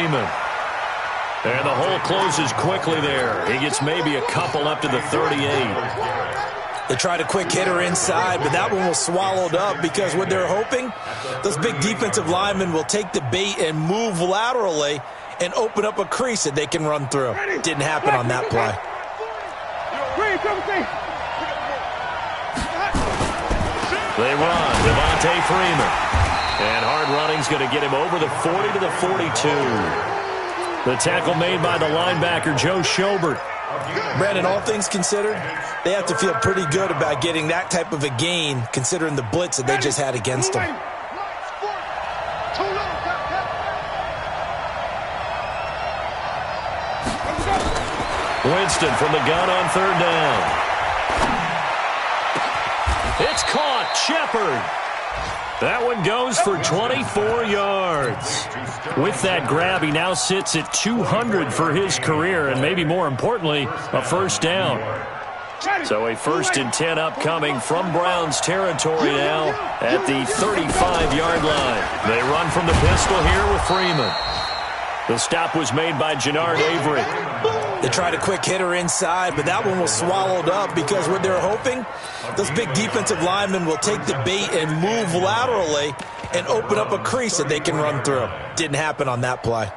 Freeman. And the hole closes quickly there. He gets maybe a couple up to the 38. They tried a quick hitter inside, but that one was swallowed up because what they're hoping, those big defensive linemen will take the bait and move laterally and open up a crease that they can run through. Didn't happen on that play. They run. Devontae Freeman. And hard running's going to get him over the 40 to the 42. The tackle made by the linebacker, Joe Schobert. Brandon, all things considered, they have to feel pretty good about getting that type of a gain considering the blitz that they just had against them. Winston from the gun on third down. It's caught. Shepard. That one goes for 24 yards. With that grab, he now sits at 200 for his career, and maybe more importantly, a first down. So a 1st and 10 upcoming from Browns territory now at the 35-yard line. They run from the pistol here with Freeman. The stop was made by Jannard Avery. They tried a quick hitter inside, but that one was swallowed up because what they're hoping, those big defensive linemen will take the bait and move laterally and open up a crease that they can run through. Didn't happen on that play.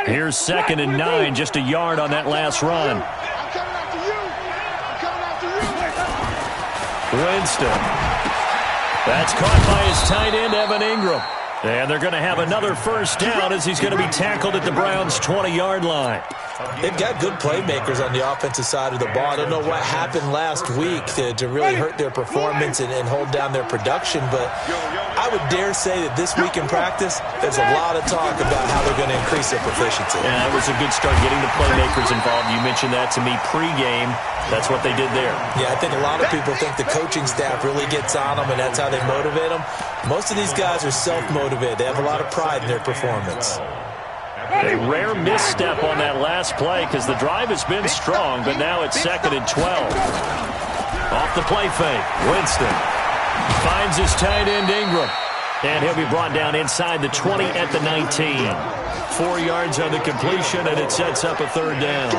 Here's 2nd and 9, just a yard on that last run. Winston. That's caught by his tight end, Evan Ingram. And they're going to have another first down as he's going to be tackled at the Browns' 20-yard line. They've got good playmakers on the offensive side of the ball. I don't know what happened last week to really hurt their performance and hold down their production, but I would dare say that this week in practice, there's a lot of talk about how they're going to increase their proficiency. Yeah, it was a good start getting the playmakers involved. You mentioned that to me pregame. That's what they did there. Yeah, I think a lot of people think the coaching staff really gets on them, and that's how they motivate them. Most of these guys are self-motivated. They have a lot of pride in their performance. A rare misstep on that last play because the drive has been strong, but now it's 2nd and 12. Off the play fake, Winston finds his tight end Ingram, and he'll be brought down inside the 20 at the 19. 4 yards on the completion, and it sets up a 3rd down.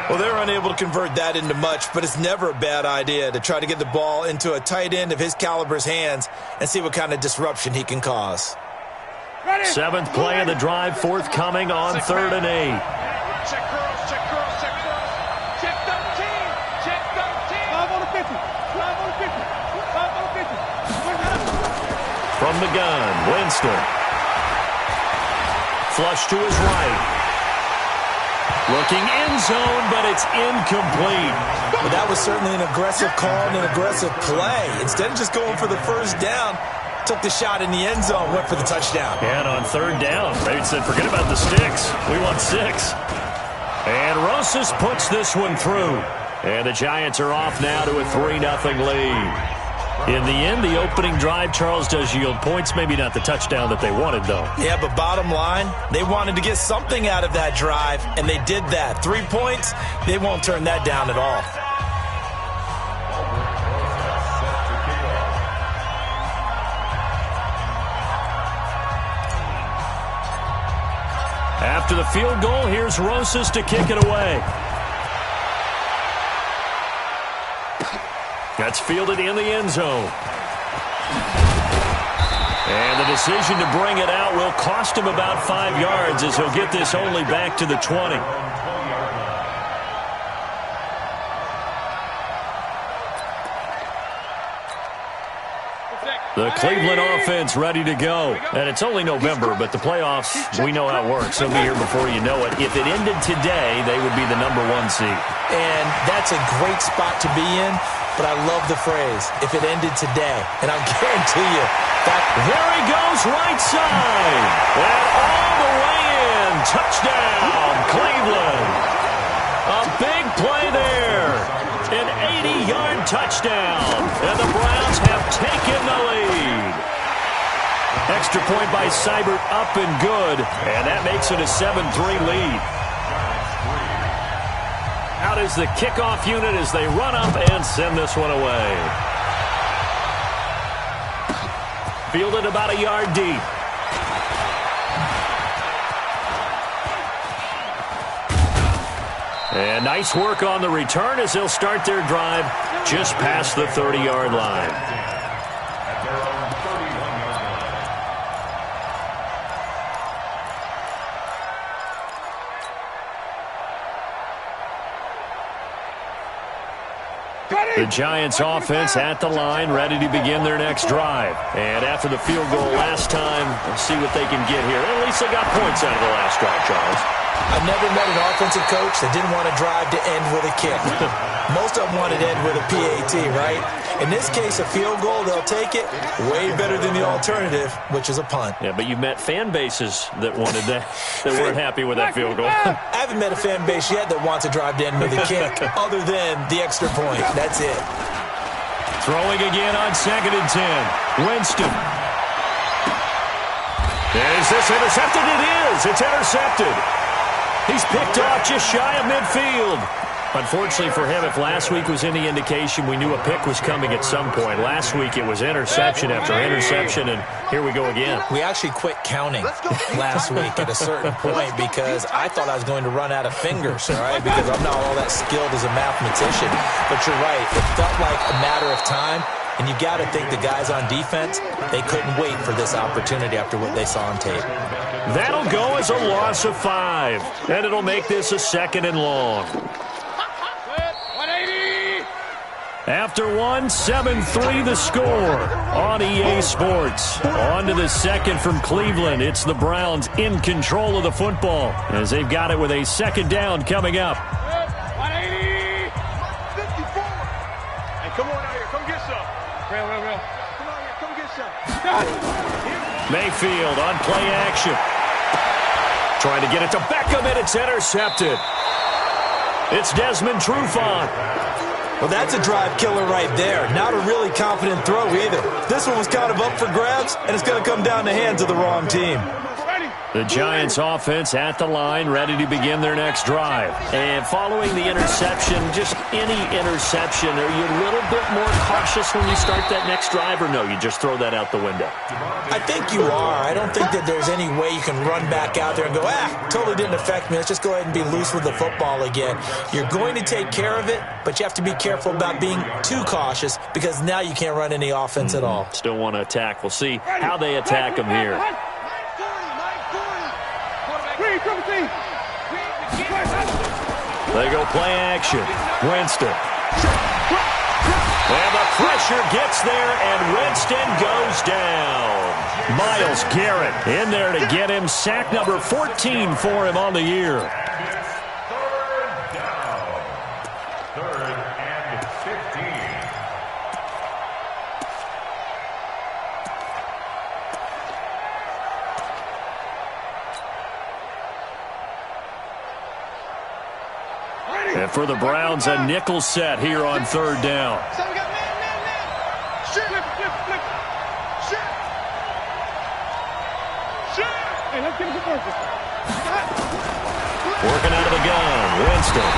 Well, they're unable to convert that into much, but it's never a bad idea to try to get the ball into a tight end of his caliber's hands and see what kind of disruption he can cause. 7th play of the drive, forthcoming on 3rd and 8. Check girls, check girls, check girls. Check 13, check 13. 5 on the 50, 5 on the 50, 5 on the 50. From the gun, Winston. Flush to his right. Looking end zone, but it's incomplete. But that was certainly an aggressive call and an aggressive play. Instead of just going for the first down, took the shot in the end zone, went for the touchdown. And on 3rd down, they said, forget about the sticks. We want 6. And Rosas puts this one through. And the Giants are off now to a 3-0 lead. In the end, the opening drive, Charles, does yield points. Maybe not the touchdown that they wanted, though. Yeah, but bottom line, they wanted to get something out of that drive, and they did that. 3 points, they won't turn that down at all. After the field goal, here's Rosas to kick it away. That's fielded in the end zone. And the decision to bring it out will cost him about 5 yards as he'll get this only back to the 20. The Cleveland offense ready to go. And it's only November, but the playoffs, we know how it works. They'll be here before you know it. If it ended today, they would be the #1 seed. And that's a great spot to be in, but I love the phrase, if it ended today. And I'll guarantee you, there he goes right side. And all the way in. Touchdown, Cleveland. A big play there. An 80-yard touchdown. And the Browns have taken the lead. Extra point by Seibert, up and good. And that makes it a 7-3 lead. Out is the kickoff unit as they run up and send this one away. Fielded about a yard deep. And nice work on the return as they'll start their drive just past the 30-yard line. The Giants offense at the line, ready to begin their next drive. And after the field goal last time, we'll see what they can get here. At least they got points out of the last drive, Charles. I've never met an offensive coach that didn't want to drive to end with a kick. Most of them wanted to end with a PAT, right? In this case, a field goal, they'll take it. Way better than the alternative, which is a punt. Yeah, but you've met fan bases that wanted that weren't happy with that field goal. I haven't met a fan base yet that wants to drive to end with a kick other than the extra point. That's it. Throwing again on 2nd and 10. Winston. Is this intercepted? It is. It's intercepted. He's picked off just shy of midfield. Unfortunately for him, if last week was any indication, we knew a pick was coming at some point. Last week it was interception after interception, and here we go again. We actually quit counting last week at a certain point because I thought I was going to run out of fingers, all right, because I'm not all that skilled as a mathematician. But you're right. It felt like a matter of time, and you got to think the guys on defense, they couldn't wait for this opportunity after what they saw on tape. That'll go as a loss of 5, and it'll make this a 2nd and long. After one, 7-3 the score on EA Sports. On to the second from Cleveland. It's the Browns in control of the football as they've got it with a 2nd down coming up. 180. 54. Hey, come on out here. Come get some. Real. Come on here. Come get some. Mayfield on play action. Trying to get it to Beckham, and it's intercepted. It's Desmond Trufant. Well, that's a drive killer right there. Not a really confident throw either. This one was kind of up for grabs, and it's going to come down the hands of the wrong team. The Giants offense at the line, ready to begin their next drive. And following the interception, just any interception, are you a little bit more cautious when you start that next drive, or no, you just throw that out the window? I think you are. I don't think that there's any way you can run back out there and go, totally didn't affect me. Let's just go ahead and be loose with the football again. You're going to take care of it, but you have to be careful about being too cautious because now you can't run any offense at all. Still want to attack. We'll see how they attack them here. They go play action. Winston. And the pressure gets there, and Winston goes down. Myles Garrett in there to get him. Sack number 14 for him on the year. 3rd down. 3rd and 15. And for the Browns, a nickel set here on 3rd down. So we got man. Flip. Hey, let's get it to Working out of the gun. Winston.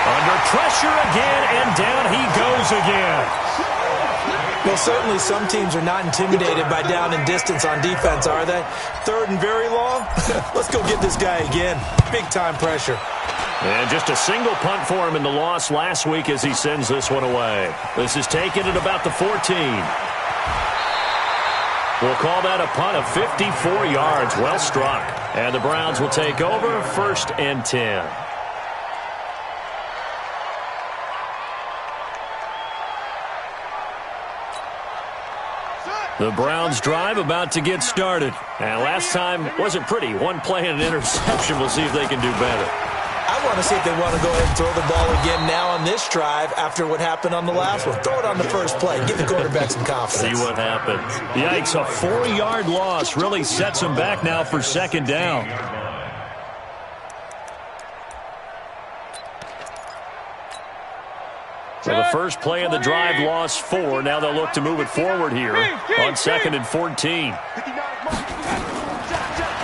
Under pressure again, and down he goes again. Well, certainly some teams are not intimidated by down and distance on defense, are they? 3rd and very long? Let's go get this guy again. Big-time pressure. And just a single punt for him in the loss last week as he sends this one away. This is taken at about the 14. We'll call that a punt of 54 yards. Well struck. And the Browns will take over 1st and 10. The Browns drive about to get started. And last time wasn't pretty. One play and an interception. We'll see if they can do better. I want to see if they want to go ahead and throw the ball again now on this drive after what happened on the last one. Throw it on the first play. Give the quarterback some confidence. See what happens. Yikes, a 4-yard loss really sets them back now for 2nd down. So the first play of the drive lost 4. Now they'll look to move it forward here on 2nd and 14.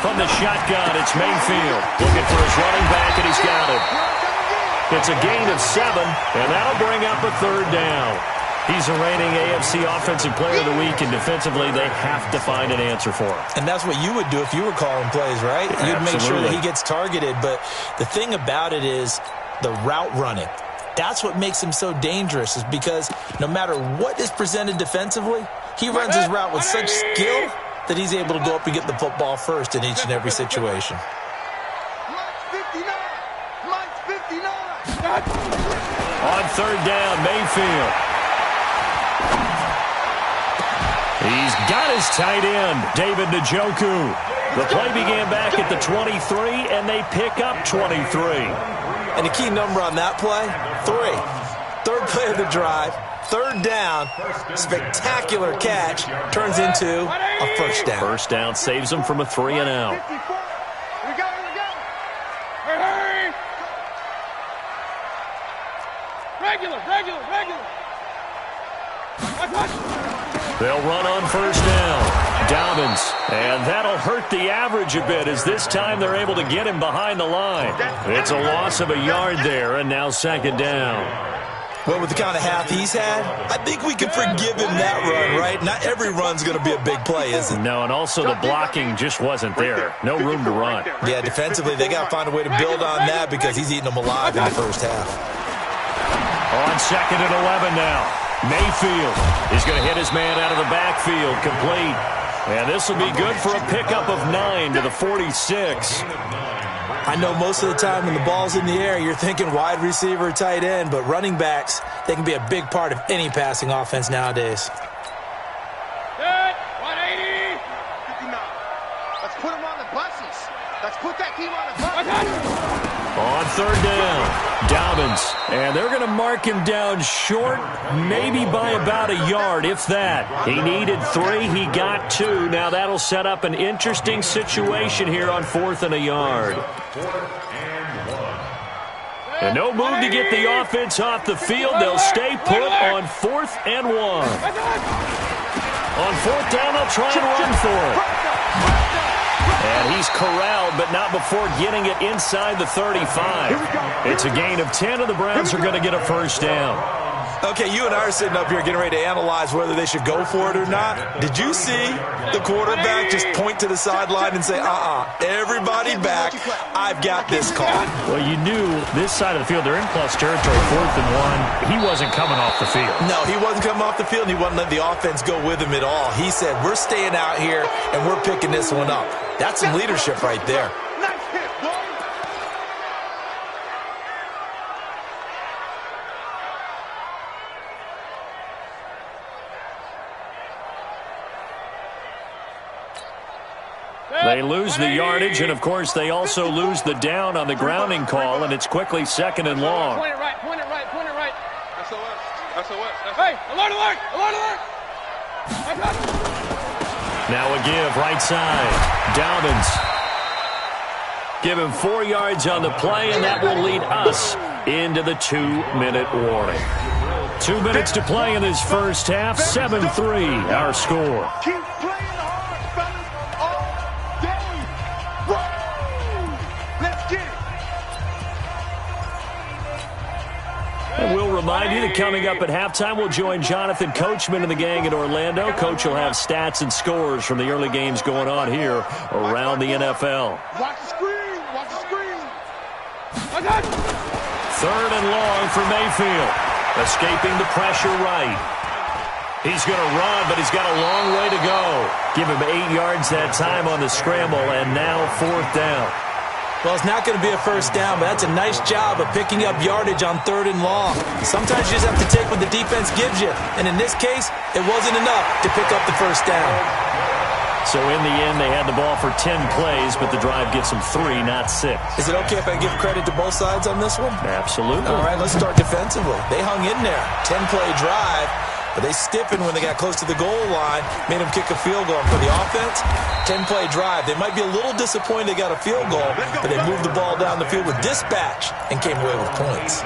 From the shotgun, it's Mayfield looking for his running back, and he's got it. It's a gain of 7, and that'll bring up a 3rd down. He's a reigning AFC Offensive Player of the Week, and defensively, they have to find an answer for him. And that's what you would do if you were calling plays, right? You'd make sure that he gets targeted. But the thing about it is the route running. That's what makes him so dangerous, is because no matter what is presented defensively, he runs his route with such skill that he's able to go up and get the football first in each and every situation. On third down, Mayfield. He's got his tight end, David Njoku. The play began back at the 23, and they pick up 23. And the key number on that play, 3. Third play of the drive, third down, spectacular catch, turns into a first down. First down saves them from a 3-and-out. Here we go. Hurry. Regular. They'll run on first down. Dobbins, and that'll hurt the average a bit, as this time they're able to get him behind the line. It's a loss of a yard there, and now second down. Well, with the kind of half he's had, I think we can forgive him that run, right? Not every run's going to be a big play, is it? No, and also the blocking just wasn't there. No room to run. Yeah, defensively, they got to find a way to build on that, because he's eating them alive in the first half. On second and 11 now. Mayfield is going to hit his man out of the backfield, complete. And this will be good for a pickup of 9 to the 46. I know most of the time when the ball's in the air, you're thinking wide receiver, tight end, but running backs, they can be a big part of any passing offense nowadays. Good. 180. 59. Let's put them on the buses. Let's put that team on the buses. On third down, Dobbins, and they're going to mark him down short, maybe by about a yard, if that. He needed 3, he got 2. Now that'll set up an interesting situation here on 4th and a yard. And no move to get the offense off the field. They'll stay put on 4th and 1. On 4th down, they'll try and run for it. And he's corralled, but not before getting it inside the 35. It's a gain of 10, and the Browns are going to get a first down. Okay, you and I are sitting up here getting ready to analyze whether they should go for it or not. Did you see the quarterback just point to the sideline and say, everybody back, I've got this call? Well, you knew this side of the field, they're in plus territory, 4th and 1. He wasn't coming off the field. No, he wasn't coming off the field, and he wasn't letting the offense go with him at all. He said, we're staying out here, and we're picking this one up. That's some leadership right there. Nice hit, boy. They lose the yardage, and, of course, they also lose the down on the grounding call, and it's quickly 2nd and long. Point it right. SOS. Hey, alert. Now a give, right side. Dobbins. Give him 4 yards on the play, and that will lead us into the 2-minute warning. 2 minutes to play in this first half. 7-3, our score. Keep playing hard, fellas, all day. Woo! Let's get it. And we'll remind you that coming up at halftime, we'll join Jonathan Coachman and the gang in Orlando. Coach will have stats and scores from the early games going on here around the NFL. Watch the screen. Third and long for Mayfield. Escaping the pressure right. He's going to run, but he's got a long way to go. Give him 8 yards that time on the scramble, and now 4th down. Well, it's not going to be a first down, but that's a nice job of picking up yardage on 3rd and long. Sometimes you just have to take what the defense gives you, and in this case, it wasn't enough to pick up the first down. So in the end, they had the ball for 10 plays, but the drive gets them 3, not 6. Is it okay if I give credit to both sides on this one? Absolutely. All right, let's start defensively. They hung in there. 10-play drive, but they stiffened when they got close to the goal line, made them kick a field goal. For the offense, 10-play drive. They might be a little disappointed they got a field goal, but they moved the ball down the field with dispatch and came away with points.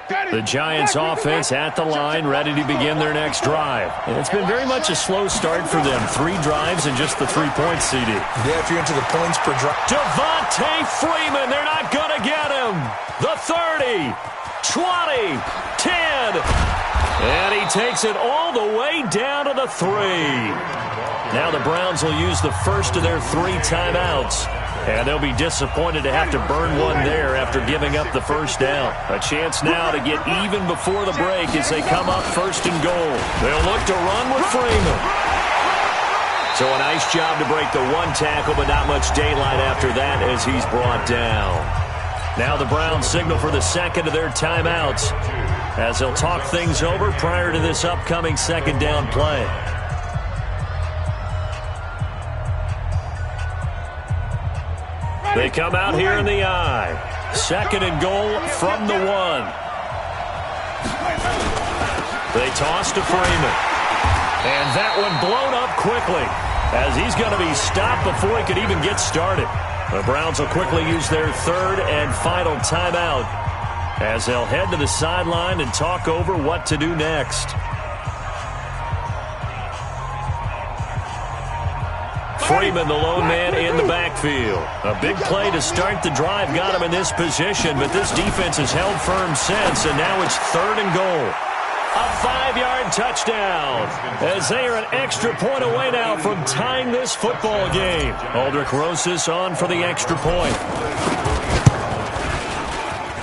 The Giants offense at the line, ready to begin their next drive. And it's been very much a slow start for them. 3 drives and just the 3 points, CD. Yeah, if you're into the points per drive. Devontae Freeman, they're not going to get him. The 30, 20, 10. And he takes it all the way down to the 3. Now the Browns will use the first of their 3 timeouts. And they'll be disappointed to have to burn one there after giving up the first down. A chance now to get even before the break as they come up 1st and goal. They'll look to run with Freeman. So a nice job to break the 1 tackle, but not much daylight after that as he's brought down. Now the Browns signal for the second of their timeouts as they'll talk things over prior to this upcoming 2nd down play. They come out here in the I. 2nd and goal from the 1. They toss to Freeman. And that one blown up quickly as he's going to be stopped before he could even get started. The Browns will quickly use their 3rd and final timeout as they'll head to the sideline and talk over what to do next. Freeman, the lone man in the backfield. A big play to start the drive got him in this position, but this defense has held firm since, and now it's 3rd and goal. A 5-yard touchdown as they are an extra point away now from tying this football game. DrehussBAM's on for the extra point.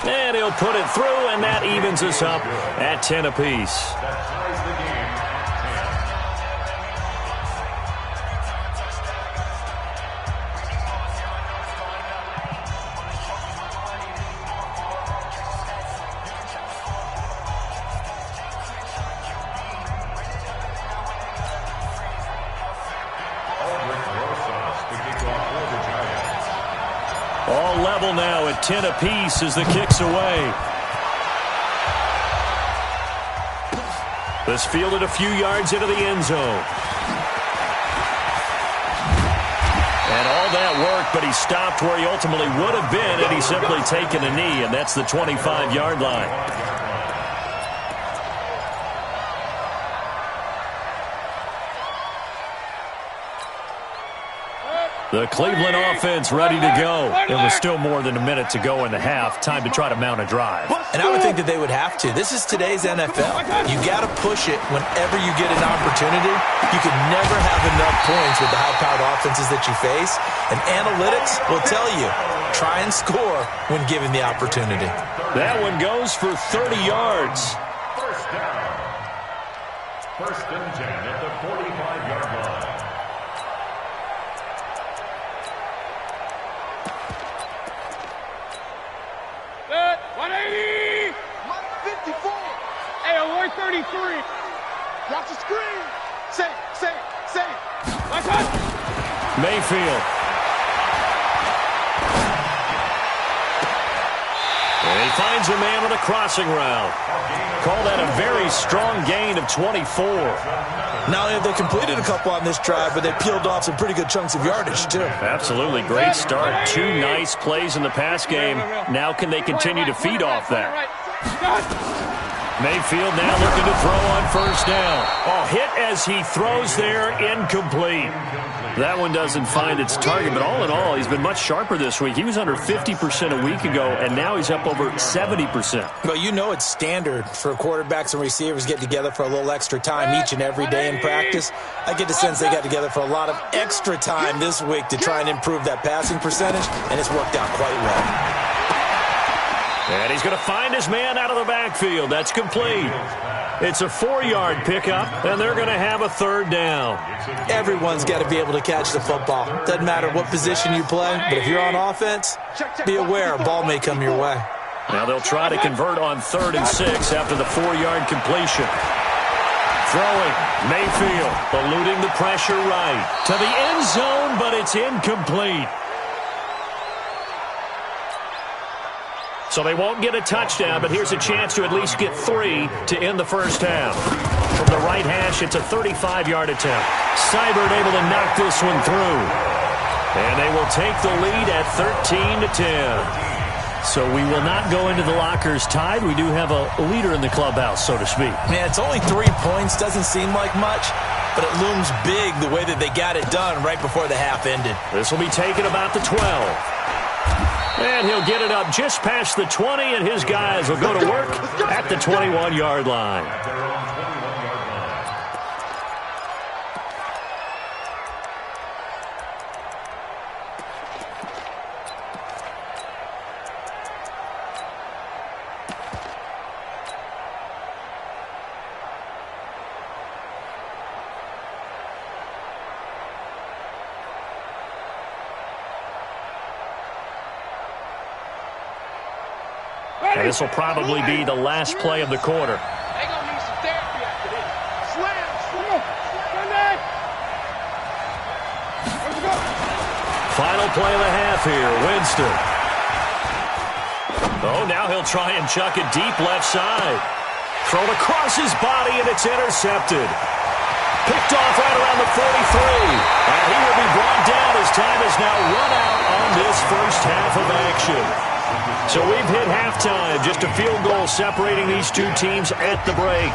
And he'll put it through, and that evens us up at 10 apiece. All level now at 10 apiece as the kick's away. This fielded a few yards into the end zone. And all that work, but he stopped where he ultimately would have been had he simply taken a knee, and that's the 25-yard line. The Cleveland offense ready to go. It was still more than a minute to go in the half. Time to try to mount a drive. And I would think that they would have to. This is today's NFL. You got to push it whenever you get an opportunity. You can never have enough points with the high-powered offenses that you face. And analytics will tell you, try and score when given the opportunity. That one goes for 30 yards. First down. 1st and 10 at the 45-yard line. Good. 180. 154. Hey, 133. Watch the screen. Say. Watch out. Mayfield. And he finds a man on a crossing route. Call that a very strong gain of 24. Not only have they completed a couple on this drive, but they peeled off some pretty good chunks of yardage, too. Absolutely. Great start. 2 nice plays in the pass game. Now can they continue to feed off that? Mayfield now looking to throw on 1st down. Oh, hit as he throws there, incomplete. That one doesn't find its target, but all in all, he's been much sharper this week. He was under 50% a week ago, and now he's up over 70%. Well, you know it's standard for quarterbacks and receivers get together for a little extra time each and every day in practice. I get the sense they got together for a lot of extra time this week to try and improve that passing percentage, and it's worked out quite well. And he's going to find his man out of the backfield. That's complete. It's a 4-yard pickup, and they're going to have a 3rd down. Everyone's got to be able to catch the football. Doesn't matter what position you play, but if you're on offense, be aware a ball may come your way. Now they'll try to convert on 3rd and 6 after the 4-yard completion. Throwing, Mayfield, eluding the pressure right. To the end zone, but it's incomplete. So they won't get a touchdown, but here's a chance to at least get 3 to end the first half. From the right hash, it's a 35-yard attempt. Seibert able to knock this one through. And they will take the lead at 13-10. So we will not go into the lockers tied. We do have a leader in the clubhouse, so to speak. Man, it's only 3 points. Doesn't seem like much, but it looms big the way that they got it done right before the half ended. This will be taken about the 12. And he'll get it up just past the 20, and his guys will go to work at the 21-yard line. And this will probably be the last play of the quarter. They're going to need some therapy after this. Slam! Final play of the half here, Winston. Oh, now he'll try and chuck it deep left side. Thrown across his body, and it's intercepted. Picked off right around the 43. And he will be brought down as time is now run out on this first half of action. So we've hit halftime, just a field goal separating these two teams at the break.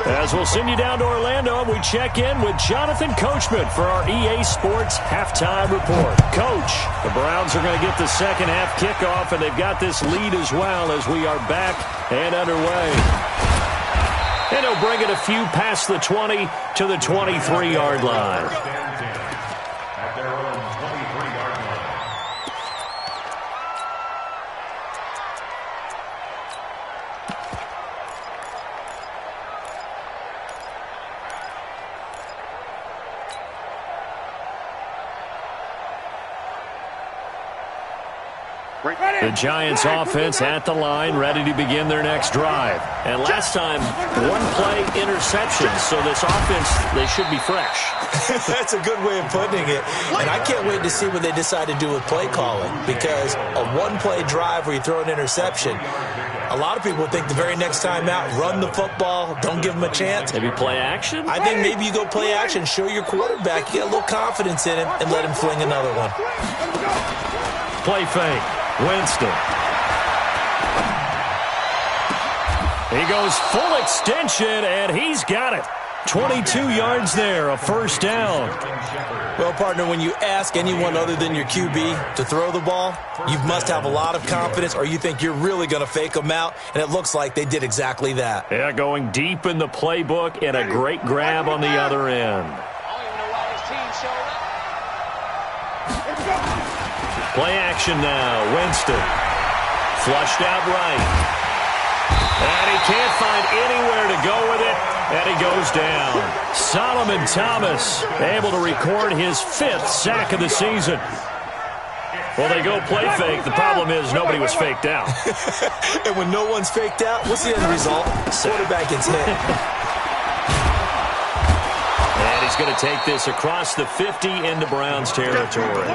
As we'll send you down to Orlando, we check in with Jonathan Coachman for our EA Sports Halftime Report. Coach, the Browns are going to get the second half kickoff, and they've got this lead as well as we are back and underway. And he'll bring it a few past the 20 to the 23-yard line. At their own 23-yard line. The Giants offense at the line, ready to begin their next drive. And last time, one play interception, so this offense, they should be fresh. That's a good way of putting it. And I can't wait to see what they decide to do with play calling, because a one-play drive where you throw an interception, a lot of people think the very next time out, run the football, don't give them a chance. Maybe play action? I think maybe you go play action, show your quarterback, you get a little confidence in him, and let him fling another one. Play fake. Winston. He goes full extension, and he's got it. 22 yards there, a first down. Well, partner, when you ask anyone other than your QB to throw the ball, you must have a lot of confidence, or you think you're really going to fake them out, and it looks like they did exactly that. Yeah, going deep in the playbook, and a great grab on the other end. I don't even know why his team showed up. Play action now. Winston. Flushed out right. And he can't find anywhere to go with it. And he goes down. Solomon Thomas able to record his 5th sack of the season. Well, they go play fake. The problem is nobody was faked out. And when no one's faked out, what's the end result? Quarterback gets hit. And he's going to take this across the 50 into Browns territory.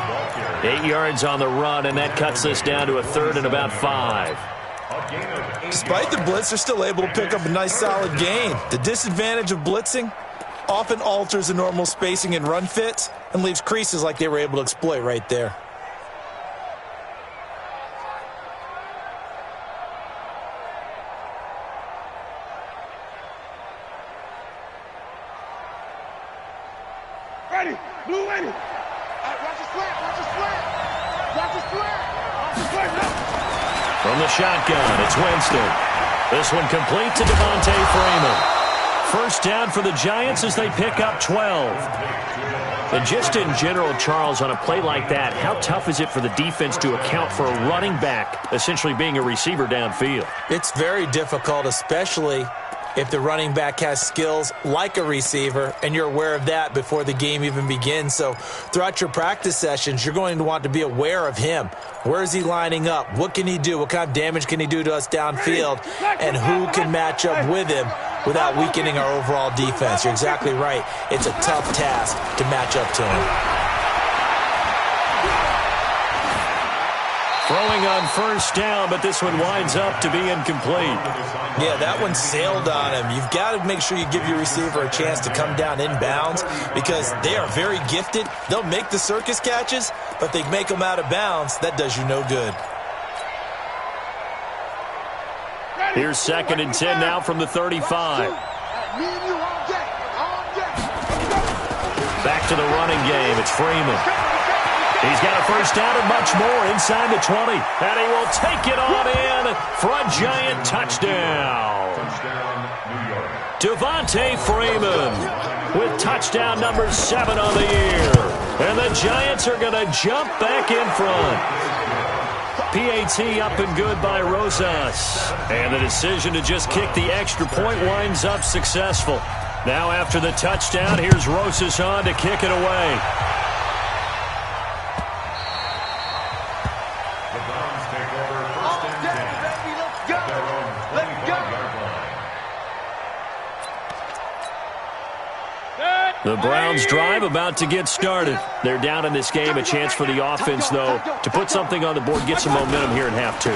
8 yards on the run, and that cuts this down to a 3rd and about 5. Despite the blitz, they're still able to pick up a nice solid gain. The disadvantage of blitzing often alters the normal spacing and run fits and leaves creases like they were able to exploit right there. Ready, blue ready. Watch the slant, watch the slant. Watch the slant. Watch the slant, no. From the shotgun, it's Winston. This one complete to Devontae Freeman. First down for the Giants as they pick up 12. And just in general, Charles, on a play like that, how tough is it for the defense to account for a running back essentially being a receiver downfield? It's very difficult, especially if the running back has skills like a receiver, and you're aware of that before the game even begins. So throughout your practice sessions, you're going to want to be aware of him. Where is he lining up? What can he do? What kind of damage can he do to us downfield? And who can match up with him without weakening our overall defense? You're exactly right. It's a tough task to match up to him. Throwing on first down, but this one winds up to be incomplete. Yeah, that one sailed on him. You've got to make sure you give your receiver a chance to come down inbounds because they are very gifted. They'll make the circus catches, but they make them out of bounds. That does you no good. Here's 2nd and 10 now from the 35. Back to the running game. It's Freeman. He's got a first down and much more inside the 20. And he will take it on in for a giant touchdown. Devontae Freeman with touchdown number 7 on the year. And the Giants are going to jump back in front. PAT up and good by Rosas. And the decision to just kick the extra point winds up successful. Now after the touchdown, here's Rosas on to kick it away. The Browns take over 1st and 10. Let's go. Let's go. The Browns drive about to get started. They're down in this game. A chance for the offense, though, to put something on the board, get some momentum here in half 2.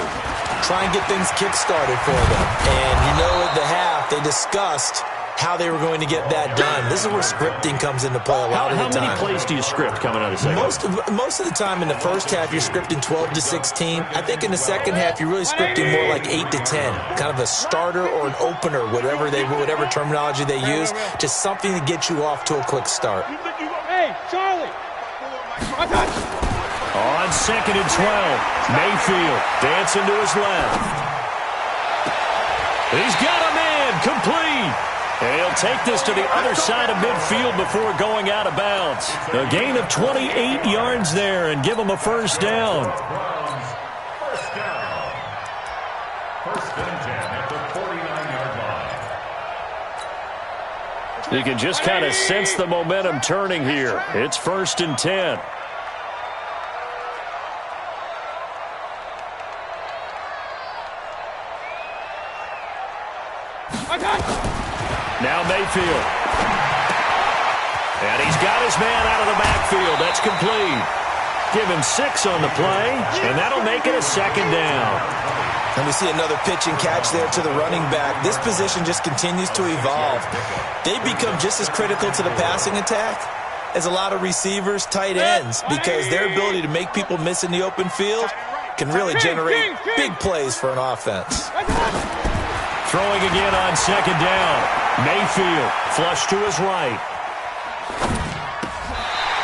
Try and get things kick-started for them. And you know at the half, they discussed how they were going to get that done. This is where scripting comes into play a lot of the time. How many plays do you script coming out of the second? Most of the time in the first half, you're scripting 12 to 16. I think in the second half, you're really scripting more like 8 to 10. Kind of a starter or an opener, whatever terminology they use. Just something to get you off to a quick start. Hey, Charlie. On 2nd and 12, Mayfield dancing to his left. He's got a man, complete. And he'll take this to the other side of midfield before going out of bounds. A gain of 28 yards there and give him a first down. First down. 1st and 10 at the 49-yard line. You can just kind of sense the momentum turning here. It's 1st and 10. Now Mayfield. And he's got his man out of the backfield. That's complete. Give him 6 on the play, and that'll make it a 2nd down. And we see another pitch and catch there to the running back. This position just continues to evolve. They become just as critical to the passing attack as a lot of receivers, tight ends, because their ability to make people miss in the open field can really generate big plays for an offense. Throwing again on 2nd down. Mayfield flush to his right.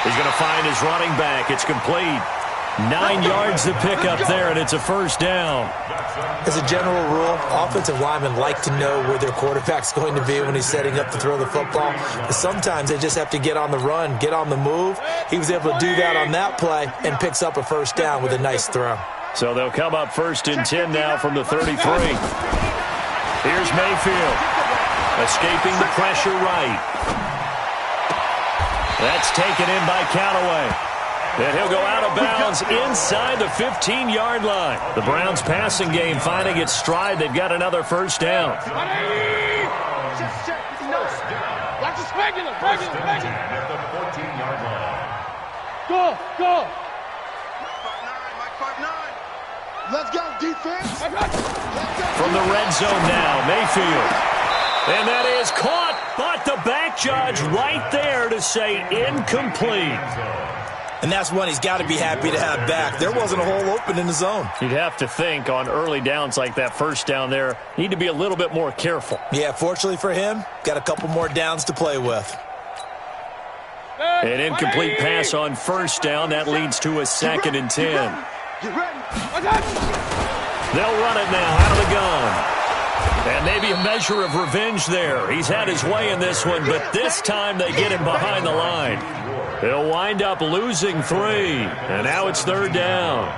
He's going to find his running back. It's complete. 9 yards to pick up there, and it's a first down. As a general rule, offensive linemen like to know where their quarterback's going to be when he's setting up to throw the football. But sometimes they just have to get on the run, get on the move. He was able to do that on that play and picks up a first down with a nice throw. So they'll come up 1st and 10 now from the 33. Here's Mayfield, escaping the pressure right. That's taken in by Callaway. And he'll go out of bounds inside the 15-yard line. The Browns passing game finding its stride. They've got another first down. Watch this regular. At the 14-yard line. Go. Let's go, defense. From the red zone now, Mayfield. And that is caught, but the back judge right there to say incomplete. And that's one he's got to be happy to have back. There wasn't a hole open in the zone. You'd have to think on early downs like that first down there, need to be a little bit more careful. Yeah, fortunately for him, got a couple more downs to play with. An incomplete pass on first down. That leads to a 2nd and 10. They'll run it now out of the gun. And maybe a measure of revenge there. He's had his way in this one, but this time they get him behind the line. He'll wind up losing 3. And now it's 3rd down.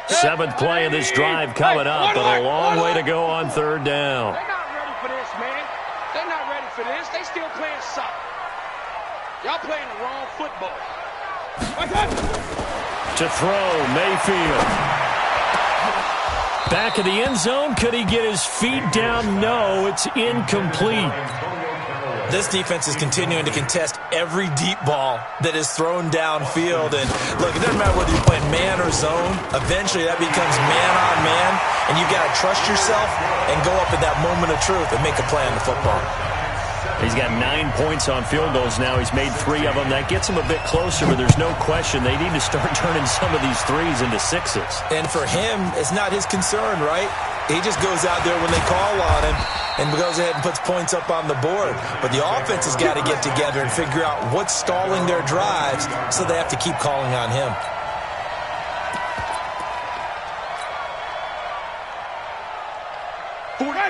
7th play of this drive coming up, but a long way to go on 3rd down. They're not ready for this, man. They're not ready for this. They still playing soccer. Y'all playing the wrong football. To throw, Mayfield. Back of the end zone. Could he get his feet down? No, it's incomplete. This defense is continuing to contest every deep ball that is thrown downfield. And look, it doesn't matter whether you're playing man or zone. Eventually that becomes man on man. And you've got to trust yourself and go up at that moment of truth and make a play on the football. He's got 9 points on field goals now. He's made 3 of them. That gets him a bit closer, but there's no question they need to start turning some of these 3s into 6s. And for him, it's not his concern, right? He just goes out there when they call on him and goes ahead and puts points up on the board. But the offense has got to get together and figure out what's stalling their drives, so they have to keep calling on him.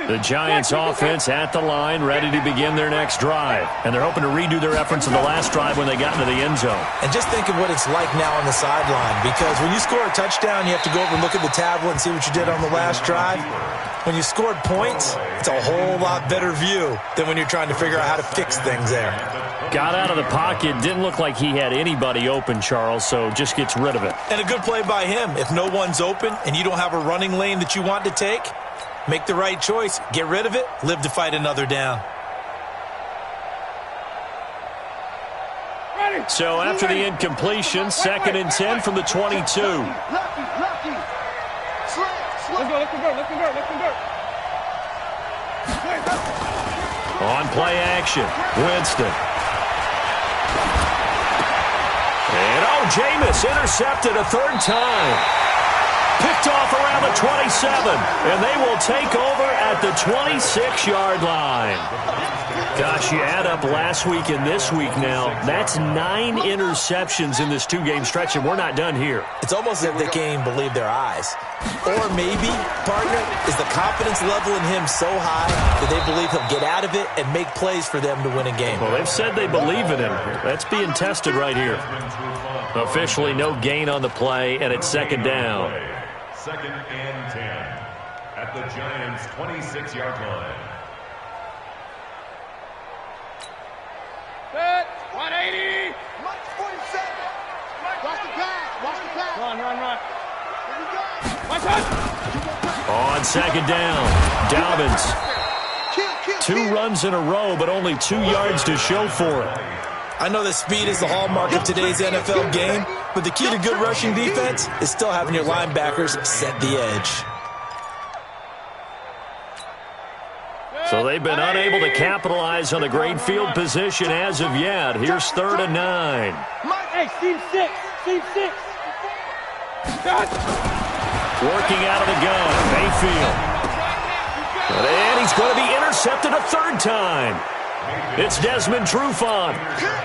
The Giants offense at the line, ready to begin their next drive. And they're hoping to redo their efforts in the last drive when they got into the end zone. And just think of what it's like now on the sideline, because when you score a touchdown, you have to go over and look at the tablet and see what you did on the last drive. When you scored points, it's a whole lot better view than when you're trying to figure out how to fix things there. Got out of the pocket, didn't look like he had anybody open, Charles, so just gets rid of it. And a good play by him. If no one's open and you don't have a running lane that you want to take, make the right choice, get rid of it, live to fight another down. So after the incompletion, 2nd and 10 from the 22. Let's go. On play action, Winston. And Jameis intercepted a 3rd time. Picked off around the 27, and they will take over at the 26-yard line. Gosh, you add up last week and this week now, that's 9 interceptions in this 2-game stretch, and we're not done here. It's almost as if they can't even believe their eyes. Or maybe, partner, is the confidence level in him so high that they believe he'll get out of it and make plays for them to win a game. Well, they've said they believe in him. That's being tested right here. Officially no gain on the play, and it's 2nd down. 2nd and 10 at the Giants' 26-yard line. Set. 180. Mike 47. Watch the pass. Watch the pass. Run. Here we go. Watch out. On 2nd down, Dobbins. Kill. 2 runs in a row, but only 2 yards to show for it. I know that speed is the hallmark of today's NFL game, but the key to good rushing defense is still having your linebackers set the edge. So they've been unable to capitalize on the great field position as of yet. Here's 3rd and 9. Hey, team 6. Team 6. Working out of the gun, Mayfield. And he's going to be intercepted a 3rd time. It's Desmond Trufant.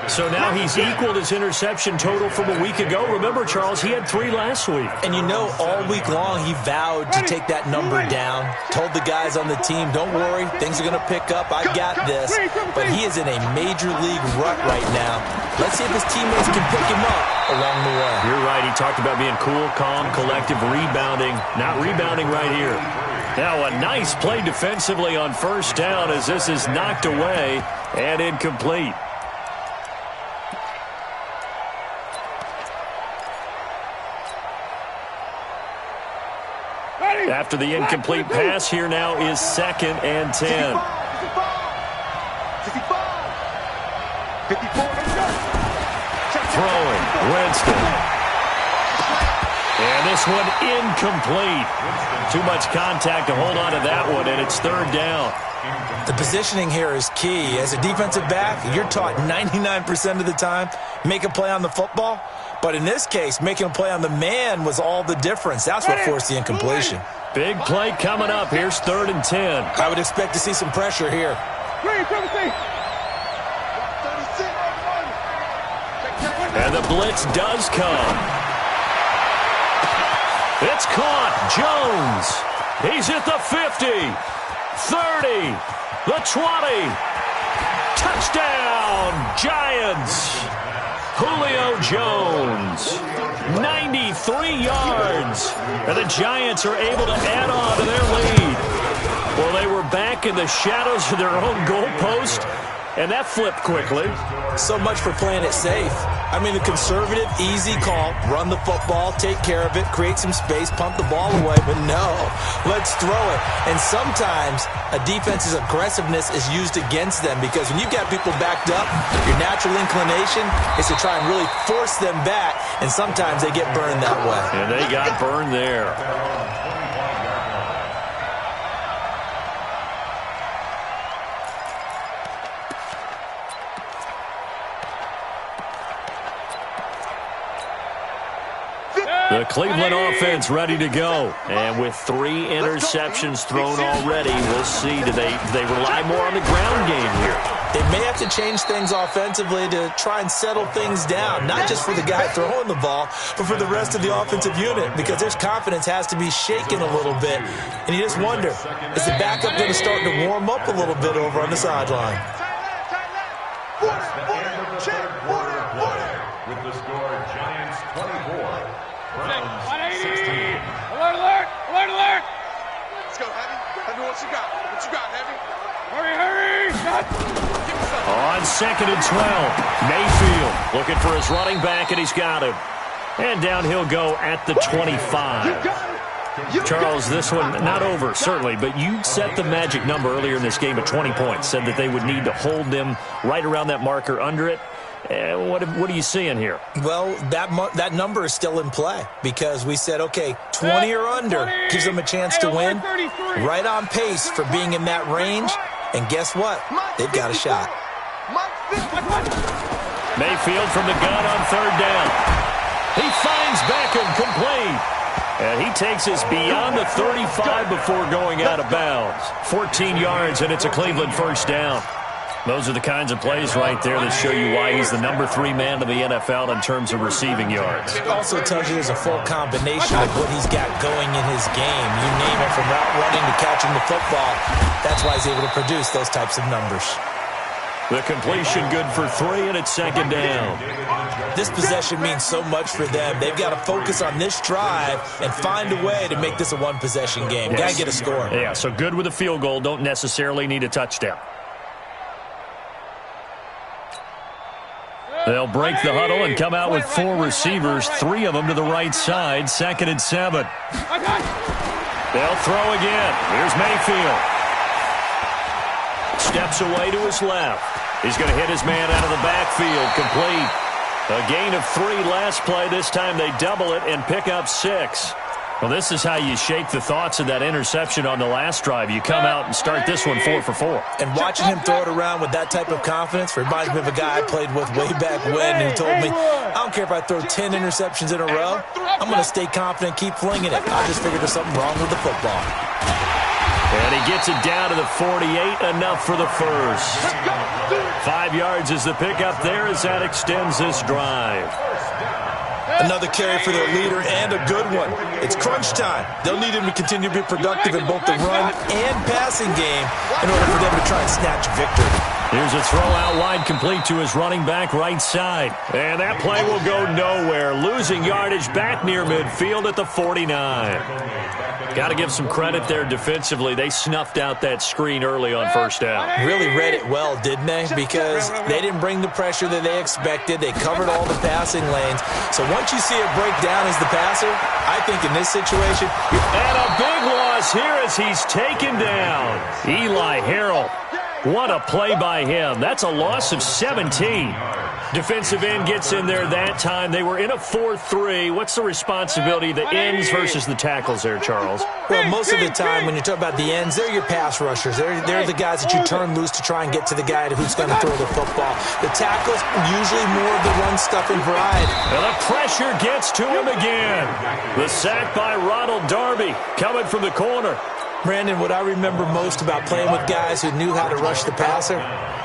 So now he's equaled his interception total from a week ago. Remember, Charles, he had 3 last week. And you know, all week long he vowed to take that number down. Told the guys on the team, don't worry, things are going to pick up. I got this. But he is in a major league rut right now. Let's see if his teammates can pick him up along the way. You're right. He talked about being cool, calm, collective, rebounding. Not rebounding right here. Now a nice play defensively on 1st down as this is knocked away and incomplete. After the incomplete pass, here now is 2nd and 10. 54. Throwing, Winston. And this one incomplete. Too much contact to hold on to that one, and it's 3rd down. The positioning here is key. As a defensive back, you're taught 99% of the time, make a play on the football. But in this case, making a play on the man was all the difference. That's what forced the incompletion. Big play coming up. Here's 3rd and 10. I would expect to see some pressure here. And the blitz does come. It's caught. Jones. He's at the 50, 30, the 20. Touchdown, Giants. Julio Jones, 93 yards. And the Giants are able to add on to their lead. Well, they were back in the shadows of their own goalpost, and that flipped quickly. So much for playing it safe. I mean, the conservative, easy call, run the football, take care of it, create some space, pump the ball away, but no, let's throw it. And sometimes a defense's aggressiveness is used against them because when you've got people backed up, your natural inclination is to try and really force them back, and sometimes they get burned that way. And they got burned there. The Cleveland offense ready to go. And with 3 interceptions thrown already, we'll see. Do they rely more on the ground game here? They may have to change things offensively to try and settle things down, not just for the guy throwing the ball, but for the rest of the offensive unit, because their confidence has to be shaken a little bit. And you just wonder, is the backup going to start to warm up a little bit over on the sideline? With the score, Giants 24, Browns 16. Alert, alert, alert, alert. Let's go, Heavy. Heavy, what you got? What you got, Heavy? Hurry, hurry. Shot. On 2nd and 12, Mayfield looking for his running back, and he's got him. And down he'll go at the 25. Charles, this one not over, certainly, but you set the magic number earlier in this game at 20 points, said that they would need to hold them right around that marker under it. What are you seeing here? Well, that number is still in play because we said, okay, 20 or under gives them a chance to win. Right on pace for being in that range. And guess what? They've got a shot. Mayfield from the gun on 3rd down. He finds Beckham complete. And he takes us beyond the 35 before going out of bounds. 14 yards, and it's a Cleveland 1st down. Those are the kinds of plays right there that show you why he's the number 3 man in the NFL in terms of receiving yards. It also tells you there's a full combination of what he's got going in his game. You name it, from route running to catching the football. That's why he's able to produce those types of numbers. The completion good for 3, and it's 2nd down. This possession means so much for them. They've got to focus on this drive and find a way to make this a one-possession game. Yes. Got to get a score. Yeah, so good with a field goal. Don't necessarily need a touchdown. They'll break the huddle and come out with 4 receivers, 3 of them to the right side, 2nd and 7. They'll throw again. Here's Mayfield. Steps away to his left. He's going to hit his man out of the backfield, complete. A gain of 3 last play. This time they double it and pick up 6. Well, this is how you shake the thoughts of that interception on the last drive. You come out and start this one 4 for 4. And watching him throw it around with that type of confidence reminds me of a guy I played with way back when, and he told me, I don't care if I throw 10 interceptions in a row, I'm going to stay confident, keep flinging it. I just figured there's something wrong with the football. And he gets it down to the 48, enough for the first. 5 yards is the pickup there as that extends this drive. Another carry for their leader, and a good one. It's crunch time. They'll need him to continue to be productive in both the run and passing game in order for them to try and snatch victory. Here's a throw out wide, complete to his running back right side. And that play will go nowhere. Losing yardage back near midfield at the 49. Got to give some credit there defensively. They snuffed out that screen early on 1st down. Really read it well, didn't they? Because they didn't bring the pressure that they expected. They covered all the passing lanes. So once you see it break down as the passer, I think in this situation... And a big loss here as he's taken down. Eli Harrell. What a play by him. That's a loss of 17. Defensive end gets in there that time. They were in a 4-3. What's the responsibility, the ends versus the tackles there, Charles? Well, most of the time when you talk about the ends, they're your pass rushers. They're the guys that you turn loose to try and get to the guy who's going to throw the football. The tackles, usually more of the run-stuffing variety. And the pressure gets to him again. The sack by Ronald Darby coming from the corner. Brandon, what I remember most about playing with guys who knew how to rush the passer,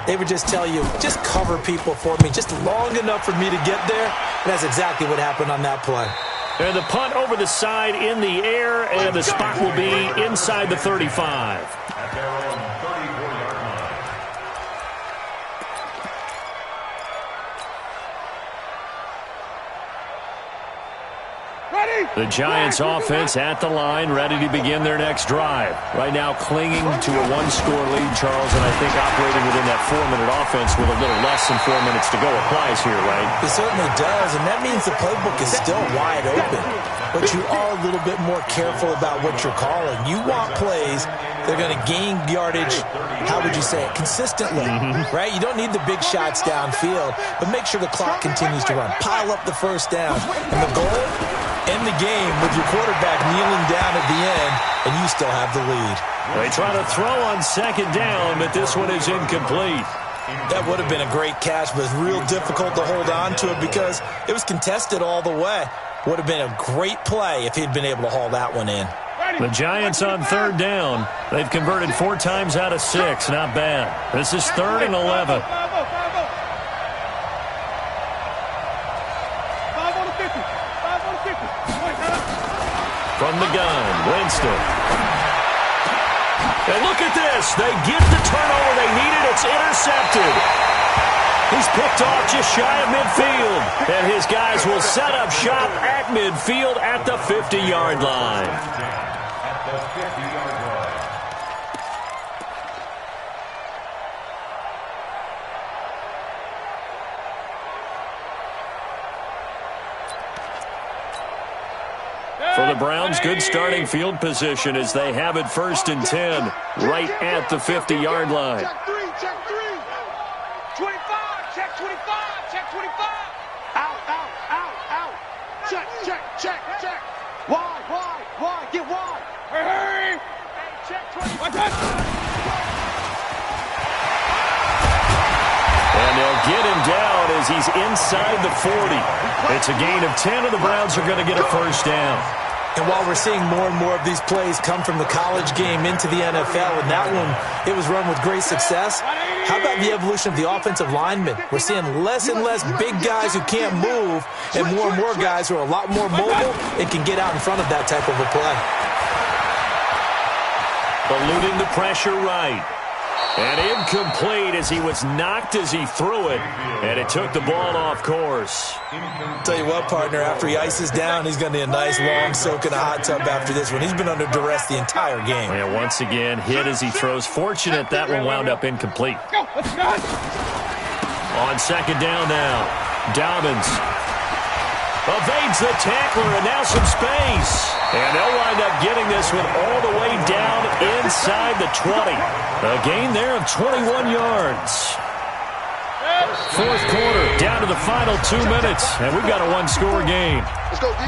they would just tell you, just cover people for me, just long enough for me to get there. And that's exactly what happened on that play. And the punt over the side in the air, and the spot will be inside the 35. At their own 34-yard line. The Giants offense at the line, ready to begin their next drive. Right now clinging to a 1-score lead, Charles, and I think operating within that 4-minute offense with a little less than 4 minutes to go applies here, right? It certainly does, and that means the playbook is still wide open. But you are a little bit more careful about what you're calling. You want plays that are going to gain yardage, how would you say it, consistently, right? You don't need the big shots downfield, but make sure the clock continues to run. Pile up the first down. And the goal? End the game with your quarterback kneeling down at the end, and you still have the lead. They try to throw on 2nd down, but this one is incomplete. That would have been a great catch, but it's real difficult to hold on to it because it was contested all the way. Would have been a great play if he'd been able to haul that one in. The Giants on third down. They've converted 4 times out of 6. Not bad. This is 3rd and 11. From the gun, Winston. And look at this. They get the turnover they needed. It's intercepted. He's picked off just shy of midfield. And his guys will set up shop at midfield at the 50-yard line. At the 50-yard line. For the Browns, good starting field position as they have it 1st and 10 right at the 50-yard line. Check 3, check 3. 25, check 25, check 25. Out. Check. Wide. Get wide. Hey. Check 25. And they'll get him down as he's inside the 40. It's a gain of 10, and the Browns are going to get a 1st down. And while we're seeing more and more of these plays come from the college game into the NFL, and that one, it was run with great success, how about the evolution of the offensive linemen? We're seeing less and less big guys who can't move and more guys who are a lot more mobile and can get out in front of that type of a play. Eluding the pressure right. And incomplete as he was knocked as he threw it. And it took the ball off course. Tell you what, partner, after he ices down, he's going to need a nice long soak in a hot tub after this one. He's been under duress the entire game. And once again, hit as he throws. Fortunate that one wound up incomplete. On 2nd down now, Dobbins evades the tackler, and now some space. And they'll wind up getting this one all the way down inside the 20. A gain there of 21 yards. 4th quarter, down to the final 2 minutes, and we've got a 1-score game. Let's go, D.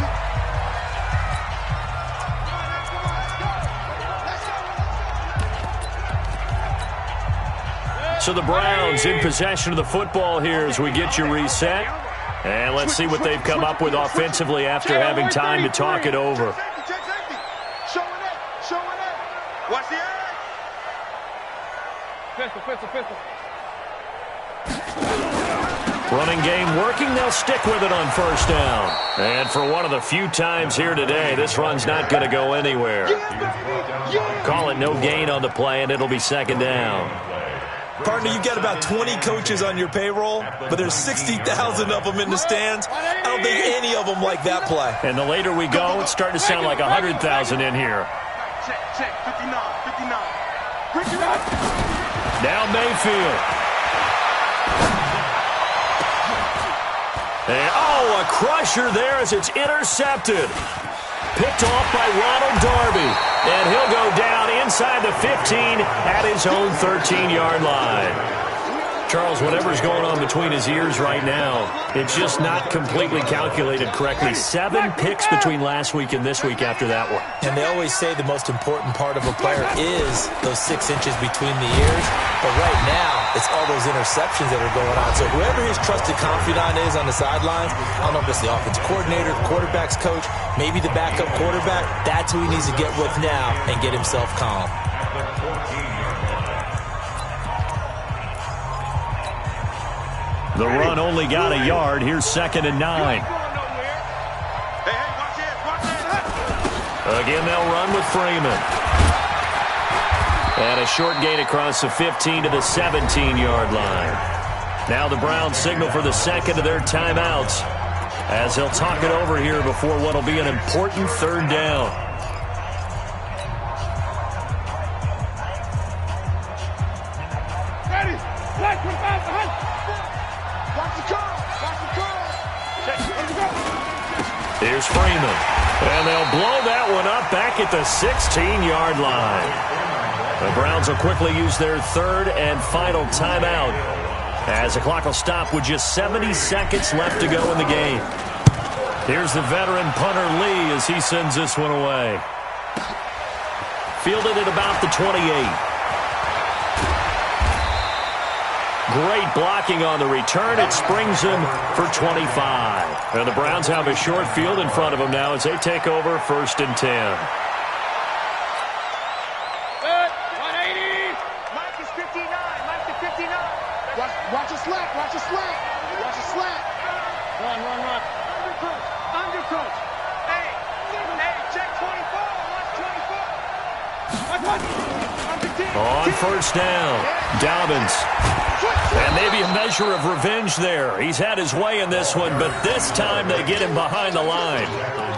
So the Browns in possession of the football here as we get you reset. And let's see what they've come up with offensively after having time to talk it over. Check safety. Showing it. Watch the edge. Pistol. Running game working. They'll stick with it on 1st down. And for one of the few times here today, this run's not going to go anywhere. Call it no gain on the play, and it'll be 2nd down. Partner, you've got about 20 coaches on your payroll, but there's 60,000 of them in the stands. I don't think any of them like that play. And the later we go, it's starting to sound like 100,000 in here. Check. 59. Now Mayfield. And, a crusher there as it's intercepted. Picked off by Ronald Darby. And he'll go down inside the 15 at his own 13-yard line. Charles, whatever's going on between his ears right now, it's just not completely calculated correctly. 7 picks between last week and this week after that one. And they always say the most important part of a player is those 6 inches between the ears. But right now, it's all those interceptions that are going on. So whoever his trusted confidant is on the sidelines, I don't know if it's the offensive coordinator, the quarterback's coach, maybe the backup quarterback, that's who he needs to get with now and get himself calm. The run only got a yard. Here's 2nd and 9. Hey, watch it. Again, they'll run with Freeman. And a short gain across the 15 to the 17-yard line. Now the Browns signal for the 2nd of their timeouts as they'll talk it over here before what will be an important 3rd down. Ready. Black 25 behind. Watch the curl. Here's Freeman. And they'll blow that one up back at the 16-yard line. The Browns will quickly use their 3rd and final timeout as the clock will stop with just 70 seconds left to go in the game. Here's the veteran punter Lee as he sends this one away. Fielded at about the 28. Great blocking on the return. It springs him for 25. And the Browns have a short field in front of them now as they take over 1st and 10. Good. 180. Mike is 59. Mike is 59. Watch your slack. Watch your slack. Watch your slack. Run. Undercoach. Undercoach. Hey, check 24. Watch 24. On 1st down, Dobbins. And maybe a measure of revenge there. He's had his way in this one, but this time they get him behind the line.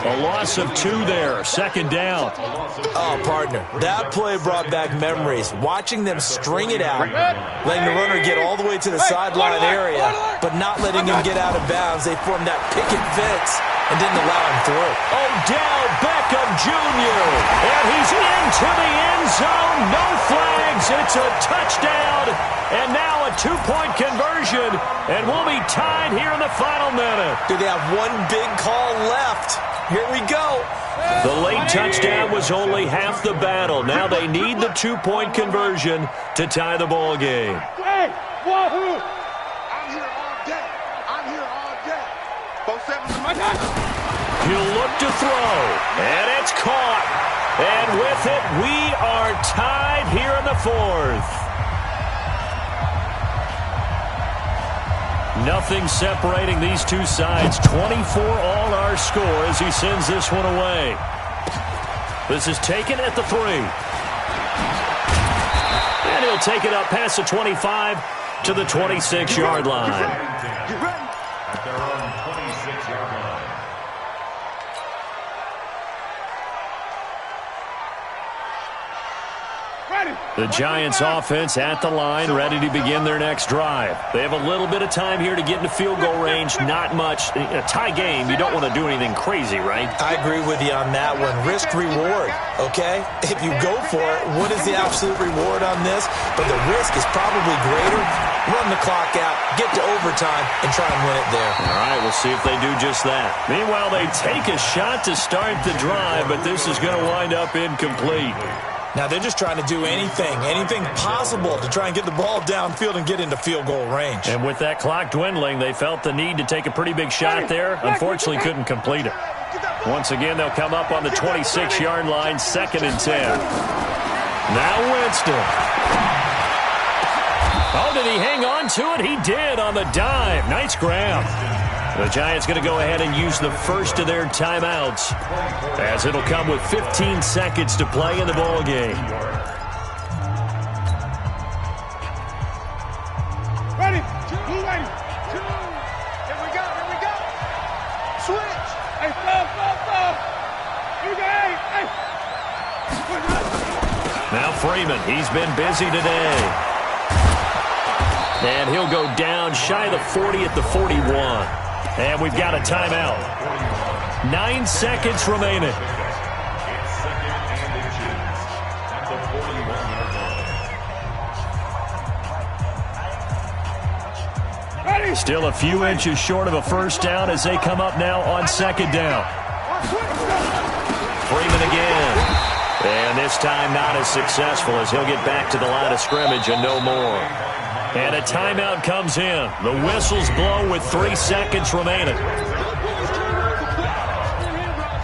A loss of 2 there, 2nd down. Oh, partner, that play brought back memories. Watching them string it out, letting the runner get all the way to the sideline area, but not letting him get out of bounds. They formed that picket fence and didn't allow him through. Odell Beckham Jr. And he's into the end zone. No flags. It's a touchdown. And now a 2-point conversion. And we'll be tied here in the final minute. Do they have one big call left? Here we go. The late touchdown was only half the battle. Now they need the 2-point conversion to tie the ball game. Hey, wahoo! I'm here all day. I'm here all day. 4-7. My God. He'll look to throw. And it's caught. And with it, we are tied here in the 4th. Nothing separating these two sides. 24 all our score as he sends this one away. This is taken at the 3. And he'll take it up past the 25 to the 26-yard line. Get ready. At their own 26-yard line. The Giants offense at the line, ready to begin their next drive. They have a little bit of time here to get into field goal range. Not much. In a tie game, you don't want to do anything crazy, right? I agree with you on that one. Risk reward, okay? If you go for it, what is the absolute reward on this? But the risk is probably greater. Run the clock out, get to overtime, and try and win it there. All right, we'll see if they do just that. Meanwhile, they take a shot to start the drive, but this is going to wind up incomplete. Now they're just trying to do anything possible to try and get the ball downfield and get into field goal range. And with that clock dwindling, they felt the need to take a pretty big shot there. Unfortunately, couldn't complete it. Once again, they'll come up on the 26-yard line, 2nd and 10. Now Winston. Oh, did he hang on to it? He did on the dive. Nice grab. The Giants going to go ahead and use the first of their timeouts as it'll come with 15 seconds to play in the ball game. Ready. Blue ready. 2. Here we go. Switch. Hey, stop. Here we go. Hey. Now Freeman, he's been busy today. And he'll go down shy of the 40 at the 41. And we've got a timeout. 9 seconds remaining. It's 2nd and inches at the 41-yard line. Ready. Still a few inches short of a first down as they come up now on 2nd down. Freeman again. And this time not as successful as he'll get back to the line of scrimmage and no more. And a timeout comes in. The whistles blow with 3 seconds remaining.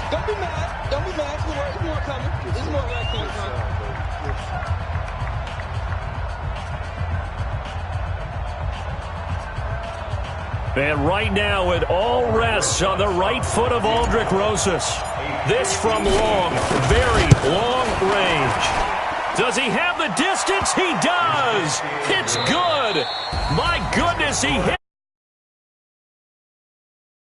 Don't be mad. There's more coming. There's more like coming. And right now it all rests on the right foot of Aldrick Rosas. This from long, very long range. Does he have the distance? He does. It's good. My goodness, he hit